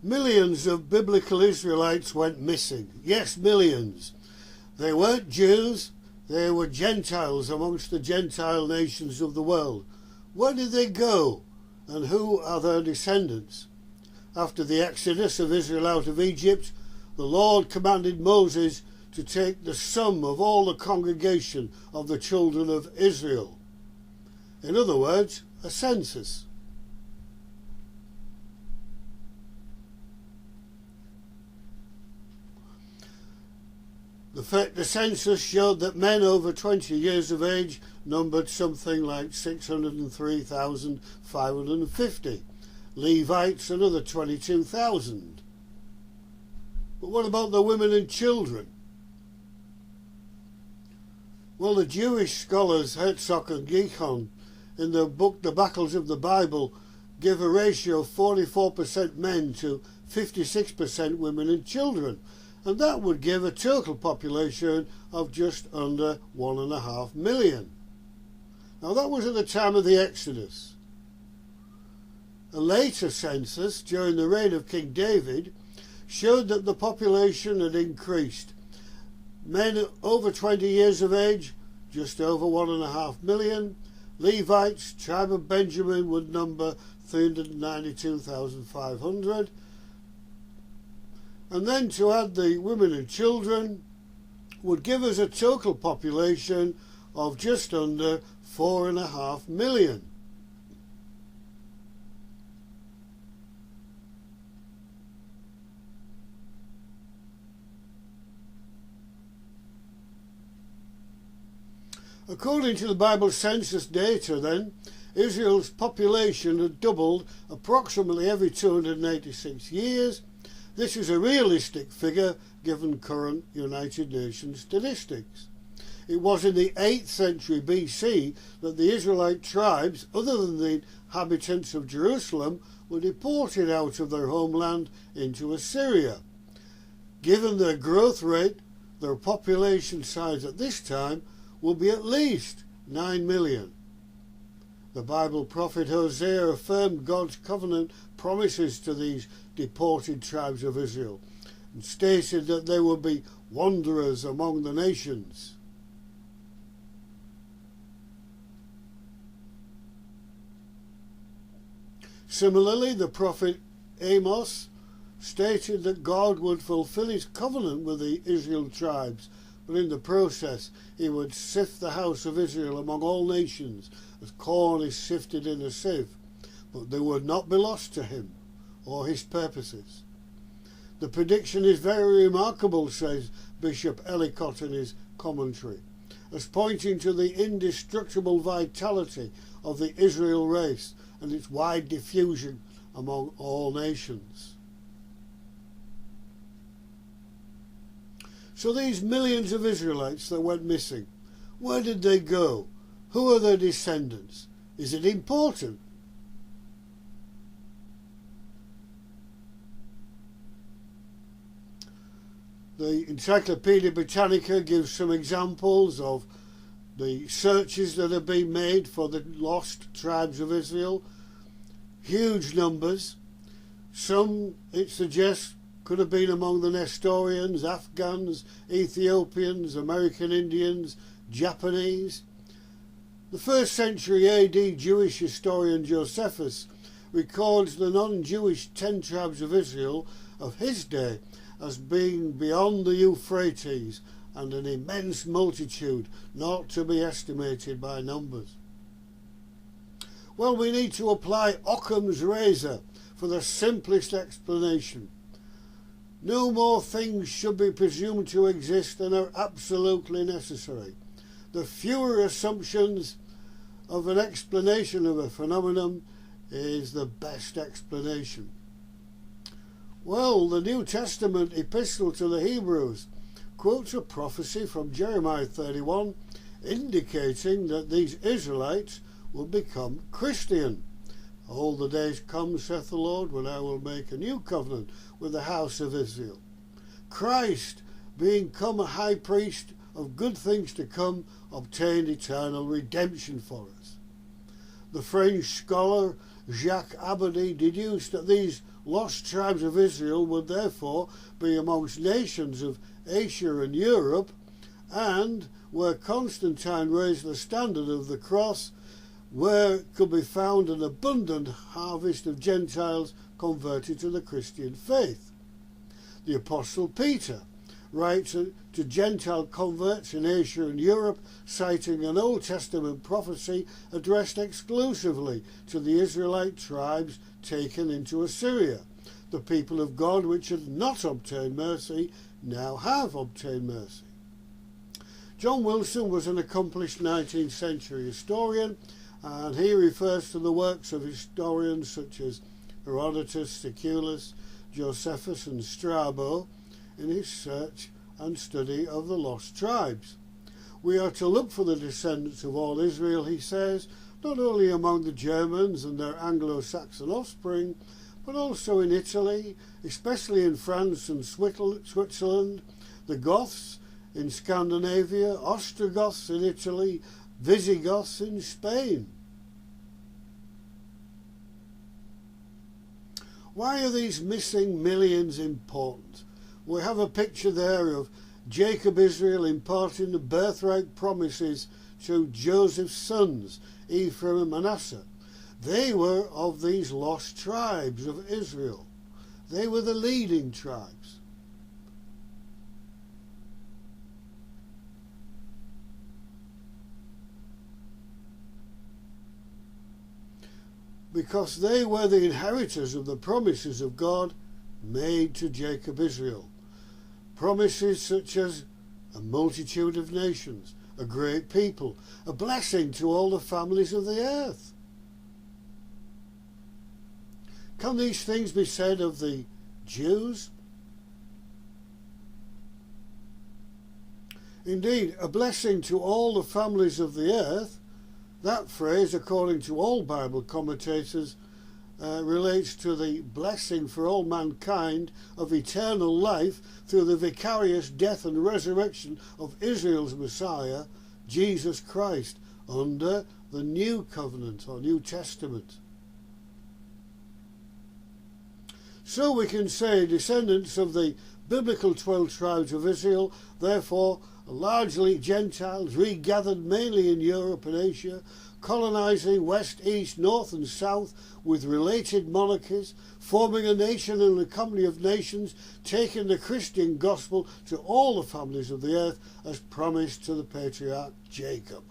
Millions of biblical Israelites went missing. Yes, millions. They weren't Jews, they were Gentiles amongst the Gentile nations of the world. Where did they go, and who are their descendants? After the exodus of Israel out of Egypt, the Lord commanded Moses to take the sum of all the congregation of the children of Israel. In other words, a census. The census showed that men over 20 years of age numbered something like 603,550. Levites another 22,000. But what about the women and children? Well, the Jewish scholars Herzog and Gichon in the book The Battles of the Bible give a ratio of 44% men to 56% women and children, and that would give a total population of just under 1.5 million. Now that was at the time of the Exodus. A later census during the reign of King David showed that the population had increased. Men over 20 years of age, just over 1.5 million. Levites, tribe of Benjamin, would number 392,500. And then to add the women and children would give us a total population of just under 4.5 million. According to the Bible census data then, Israel's population had doubled approximately every 286 years. This is a realistic figure given current United Nations statistics. It was in the 8th century BC that the Israelite tribes, other than the inhabitants of Jerusalem, were deported out of their homeland into Assyria. Given their growth rate, their population size at this time will be at least 9 million. The Bible prophet Hosea affirmed God's covenant promises to these deported tribes of Israel and stated that they would be wanderers among the nations. Similarly, the prophet Amos stated that God would fulfill his covenant with the Israel tribes, but in the process he would sift the house of Israel among all nations as corn is sifted in a sieve, but they would not be lost to him or his purposes. The prediction is very remarkable, says Bishop Ellicott in his commentary, as pointing to the indestructible vitality of the Israel race and its wide diffusion among all nations. So these millions of Israelites that went missing, where did they go? Who are their descendants? Is it important? The Encyclopedia Britannica gives some examples of the searches that have been made for the lost tribes of Israel. Huge numbers. Some, it suggests, could have been among the Nestorians, Afghans, Ethiopians, American Indians, Japanese. The 1st century AD Jewish historian Josephus records the non-Jewish 10 tribes of Israel of his day as being beyond the Euphrates and an immense multitude not to be estimated by numbers. Well, we need to apply Occam's razor for the simplest explanation. No more things should be presumed to exist than are absolutely necessary. The fewer assumptions of an explanation of a phenomenon is the best explanation. Well, the New Testament epistle to the Hebrews quotes a prophecy from Jeremiah 31 indicating that these Israelites will become Christian. All the days come, saith the Lord, when I will make a new covenant with the house of Israel. Christ, being come a high priest of good things to come, obtained eternal redemption for us. The French scholar Jacques Abadie deduced that these lost tribes of Israel would therefore be amongst nations of Asia and Europe, and where Constantine raised the standard of the cross, where could be found an abundant harvest of Gentiles converted to the Christian faith. The Apostle Peter writes to Gentile converts in Asia and Europe, citing an Old Testament prophecy addressed exclusively to the Israelite tribes taken into Assyria. The people of God which had not obtained mercy now have obtained mercy. John Wilson was an accomplished 19th century historian, and he refers to the works of historians such as Herodotus, Siculus, Josephus and Strabo in his search and study of the lost tribes. We are to look for the descendants of all Israel, he says, not only among the Germans and their Anglo-Saxon offspring, but also in Italy, especially in France and Switzerland, the Goths in Scandinavia, Ostrogoths in Italy, Visigoths in Spain. Why are these missing millions important? We have a picture there of Jacob Israel imparting the birthright promises to Joseph's sons, Ephraim and Manasseh. They were of these lost tribes of Israel. They were the leading tribes. Because they were the inheritors of the promises of God made to Jacob Israel. Promises such as a multitude of nations, a great people, a blessing to all the families of the earth. Can these things be said of the Jews? Indeed, a blessing to all the families of the earth, that phrase, according to all Bible commentators, relates to the blessing for all mankind of eternal life through the vicarious death and resurrection of Israel's Messiah, Jesus Christ, under the New Covenant or New Testament. So we can say descendants of the biblical 12 tribes of Israel, therefore largely Gentiles, regathered mainly in Europe and Asia, colonising west, east, north and south with related monarchies, forming a nation and a company of nations, taking the Christian gospel to all the families of the earth as promised to the patriarch Jacob.